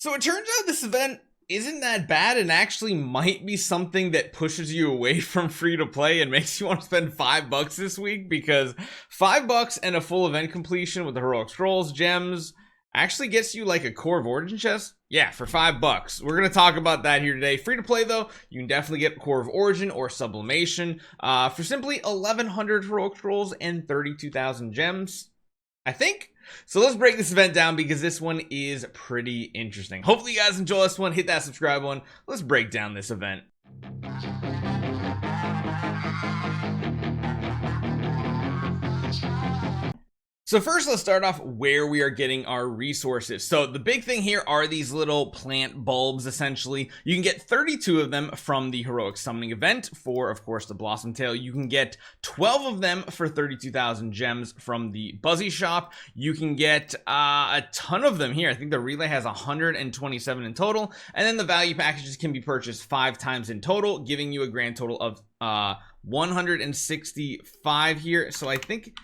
So it turns out this event isn't that bad and actually might be something that pushes you away from free to play and makes you want to spend $5 this week, because $5 and a full event completion with the heroic scrolls, gems, actually gets you like a core of origin chest. Yeah, for $5. We're going to talk about that here today. Free to play though, you can definitely get core of origin or sublimation for simply 1100 heroic scrolls and 32,000 gems, I think. So let's break this event down because this one is pretty interesting. Hopefully you guys enjoy this one. Hit that subscribe one. Let's break down this event. So first, let's start off where we are getting our resources. So the big thing here are these little plant bulbs, essentially. You can get 32 of them from the heroic summoning event for, of course, the blossom tail. You can get 12 of them for 32,000 gems from the Buzzy shop. You can get a ton of them here. I think the relay has 127 in total. And then the value packages can be purchased 5 times in total, giving you a grand total of 165 here. So I think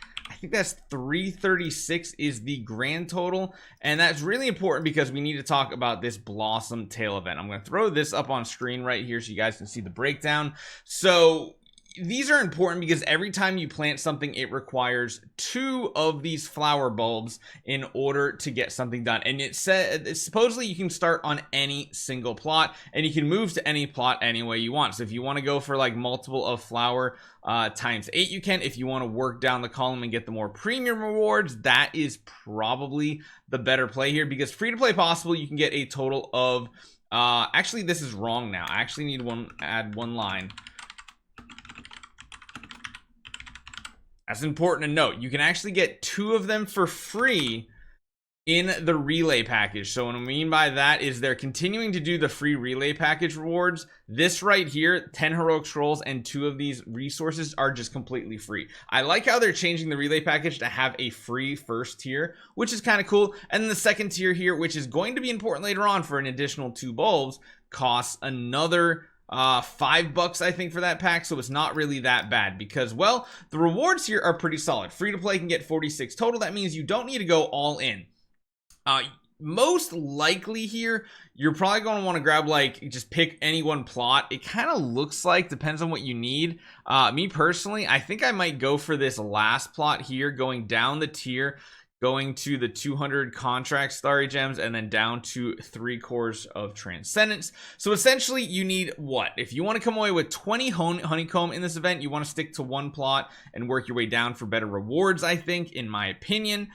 that's 336 is the grand total, and that's really important because we need to talk about this blossom tail event. I'm going to throw this up on screen right here so you guys can see the breakdown. So these are important because every time you plant something, it requires 2 of these flower bulbs in order to get something done. And it said supposedly you can start on any single plot, and you can move to any plot any way you want. So if you want to go for like multiple of flower times 8, you can. If you want to work down the column and get the more premium rewards, that is probably the better play here, because free to play possible, you can get a total of actually this is wrong now. I actually need add one line. That's important to note. You can actually get 2 of them for free in the relay package. So what I mean by that is they're continuing to do the free relay package rewards. This right here, 10 heroic scrolls and 2 of these resources are just completely free. I like how they're changing the relay package to have a free first tier, which is kind of cool. And then the second tier here, which is going to be important later on for an additional 2 bulbs, costs another $5 I think for that pack. So it's not really that bad because, well, the rewards here are pretty solid. Free to play can get 46 total. That means you don't need to go all in. Most likely here, you're probably going to want to grab, like, just pick any one plot. It kind of looks like, depends on what you need. Me personally, I think I might go for this last plot here, going down the tier, going to the 200 contract starry gems, and then down to 3 cores of transcendence. So essentially you need what? If you want to come away with 20 honeycomb in this event, you want to stick to one plot and work your way down for better rewards, I think, in my opinion.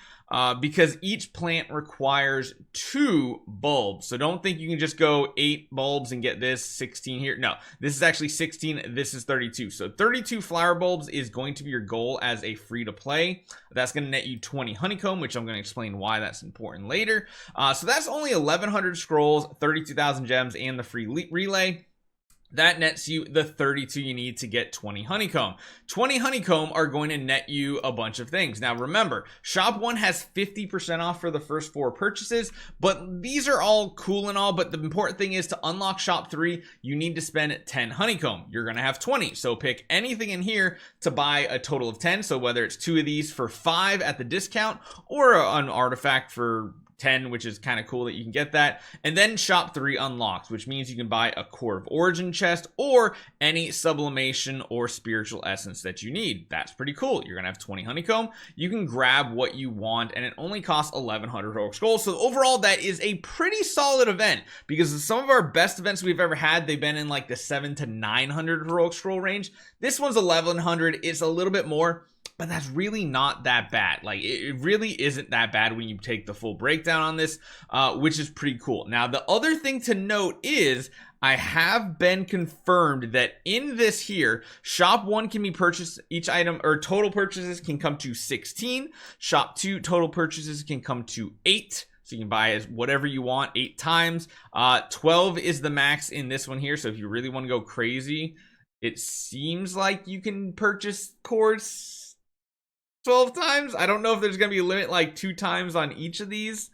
Because each plant requires 2 bulbs. So don't think you can just go 8 bulbs and get this 16 here. No, this is actually 16. This is 32. So 32 flower bulbs is going to be your goal as a free to play. That's going to net you 20 honeycomb, which I'm going to explain why that's important later. So that's only 1100 scrolls, 32,000 gems, and the free relay. That nets you the 32 you need to get 20 honeycomb. 20 honeycomb are going to net you a bunch of things. Now remember, shop 1 has 50% off for the first 4 purchases, but these are all cool and all, but the important thing is to unlock shop 3, you need to spend 10 honeycomb. You're going to have 20, so pick anything in here to buy a total of 10. So whether it's 2 of these for 5 at the discount, or an artifact for 10, which is kind of cool that you can get that. And then shop 3 unlocks, which means you can buy a core of origin chest or any sublimation or spiritual essence that you need. That's pretty cool. You're gonna have 20 honeycomb. You can grab what you want, and it only costs 1100 heroic scrolls. So overall, that is a pretty solid event, because some of our best events we've ever had, they've been in like the 700 to 900 heroic scroll range. This one's 1100. It's a little bit more, but that's really not that bad. Like, it really isn't that bad when you take the full breakdown on this, which is pretty cool. Now, the other thing to note is I have been confirmed that in this here, shop 1 can be purchased, each item or total purchases can come to 16. Shop 2 total purchases can come to 8. So you can buy as whatever you want 8 times. 12 is the max in this one here. So if you really want to go crazy, it seems like you can purchase cores 12 times. I don't know if there's gonna be a limit like 2 times on each of these.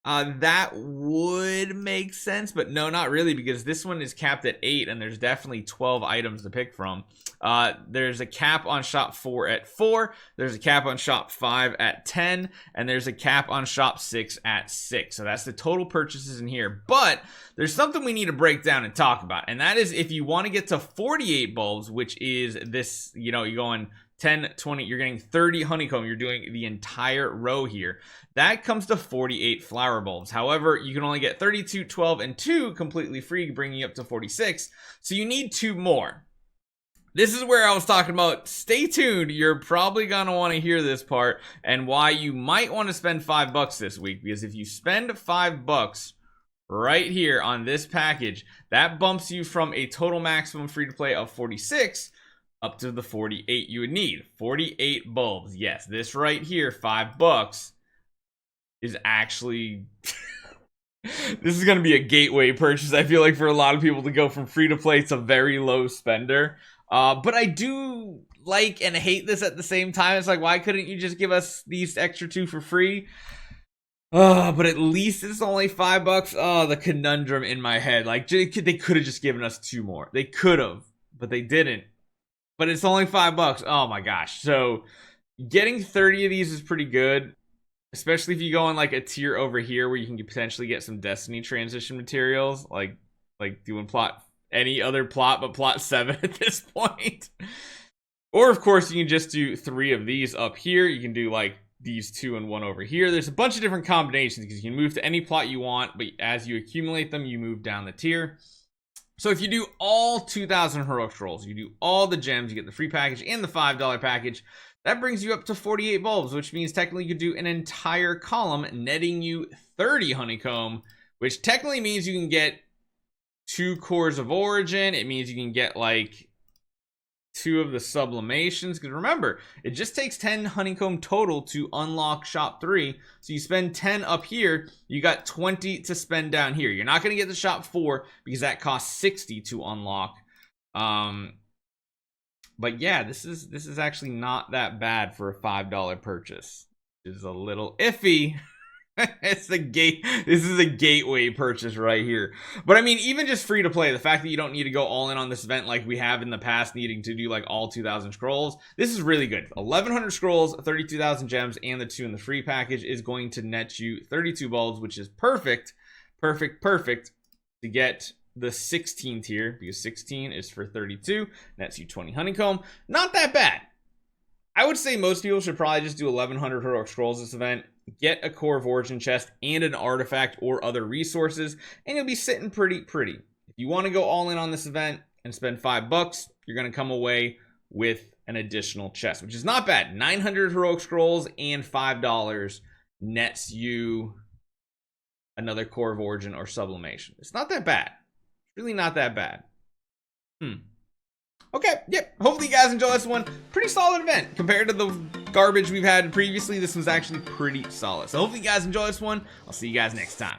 That would make sense, but no, not really, because this one is capped at 8 and there's definitely 12 items to pick from. There's a cap on shop 4 at 4, there's a cap on shop 5 at 10, and there's a cap on shop 6 at 6. So that's the total purchases in here. But there's something we need to break down and talk about, and that is if you want to get to 48 bulbs, which is this, you know, you're going 10, 20, you're getting 30 honeycomb, you're doing the entire row here. That comes to 48 flower bulbs. However, you can only get 32, 12, and 2 completely free, bringing you up to 46. So you need 2 more. This is where I was talking about. Stay tuned. You're probably going to want to hear this part and why you might want to spend $5 this week. Because if you spend $5 right here on this package, that bumps you from a total maximum free to play of 46 up to the 48 you would need. 48 bulbs. Yes, this right here, $5 is actually this is going to be a gateway purchase, I feel like, for a lot of people to go from free to play to very low spender. But I do like and hate this at the same time. It's like, why couldn't you just give us these extra 2 for free? But at least it's only $5. Oh, the conundrum in my head. Like, they could have just given us 2 more. They could have, but they didn't. But it's only $5. Oh my gosh. So getting 30 of these is pretty good, especially if you go on like a tier over here where you can potentially get some Destiny transition materials, like doing plot, any other plot but plot 7 at this point. Or of course you can just do 3 of these up here. You can do like these 2 and 1 over here. There's a bunch of different combinations because you can move to any plot you want, but as you accumulate them, you move down the tier. So if you do all 2,000 heroic scrolls, you do all the gems, you get the free package and the $5 package, that brings you up to 48 bulbs, which means technically you could do an entire column, netting you 30 honeycomb, which technically means you can get 2 cores of origin. It means you can get like 2 of the sublimations, because remember, it just takes 10 honeycomb total to unlock shop 3. So you spend 10 up here, you got 20 to spend down here. You're not going to get the shop 4 because that costs 60 to unlock. But yeah, this is actually not that bad for a $5 purchase. It is a little iffy. This is a gateway purchase right here. But I mean, even just free to play, the fact that you don't need to go all in on this event like we have in the past, needing to do like all 2,000 scrolls, this is really good. 1,100 scrolls, 32,000 gems, and the 2 in the free package is going to net you 32 bulbs, which is perfect to get the 16 tier, because 16 is for 32, nets you 20 honeycomb. Not that bad. I would say most people should probably just do 1,100 heroic scrolls this event, get a core of origin chest and an artifact or other resources, and you'll be sitting pretty. If you want to go all in on this event and spend $5, you're going to come away with an additional chest, which is not bad. 900 heroic scrolls and $5 nets you another core of origin or sublimation. It's not that bad. Really not that bad. Okay, yep. Hopefully you guys enjoy this one. Pretty solid event compared to the garbage we've had previously. This one's actually pretty solid. So hopefully you guys enjoy this one. I'll see you guys next time.